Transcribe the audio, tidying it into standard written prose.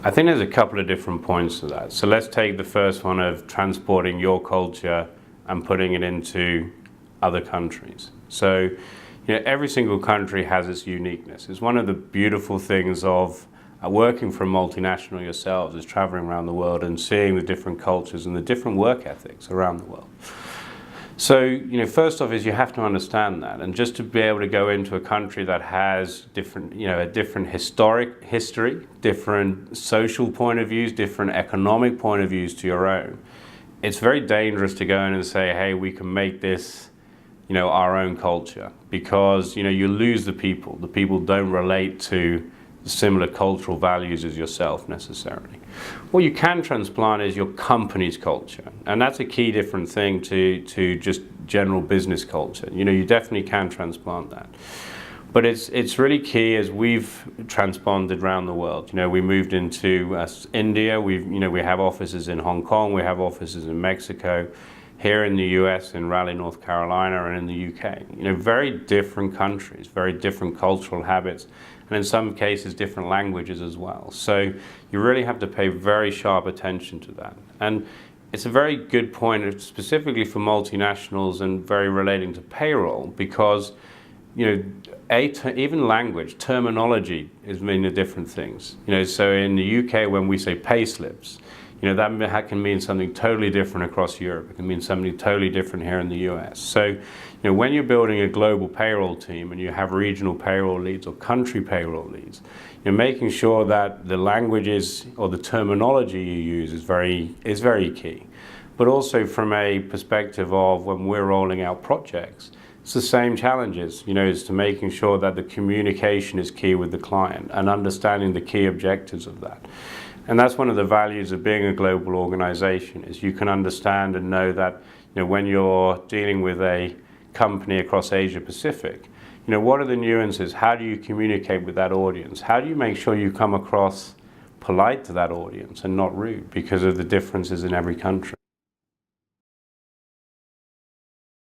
I think there's a couple of different points to that. So let's take the first one of transporting your culture and putting it into other countries. So, every single country has its uniqueness. It's one of the beautiful things of working for a multinational yourselves, is traveling around the world and seeing the different cultures and the different work ethics around the world. So, first off is you have to understand that, and just to be able to go into a country that has different, a different historic history, different social point of views, different economic point of views to your own, it's very dangerous to go in and say, hey, we can make this, our own culture, because, you lose the people. The people don't relate to similar cultural values as yourself necessarily. What you can transplant is your company's culture, and that's a key different thing to just general business culture. You definitely can transplant that, but it's really key as we've transplanted around the world. We moved into India. We have offices in Hong Kong. We have offices in Mexico, here in the US, in Raleigh, North Carolina, and in the UK. Very different countries, very different cultural habits, and in some cases different languages as well. So you really have to pay very sharp attention to that. And it's a very good point, specifically for multinationals and very relating to payroll, because even language, terminology is meaning different things. So in the UK, when we say pay slips, that can mean something totally different across Europe. It can mean something totally different here in the US. So, when you're building a global payroll team and you have regional payroll leads or country payroll leads, you're making sure that the languages or the terminology you use is very key. But also from a perspective of when we're rolling out projects, it's the same challenges, is to making sure that the communication is key with the client and understanding the key objectives of that. And that's one of the values of being a global organization, is you can understand and know that when you're dealing with a company across Asia Pacific, what are the nuances? How do you communicate with that audience? How do you make sure you come across polite to that audience and not rude because of the differences in every country?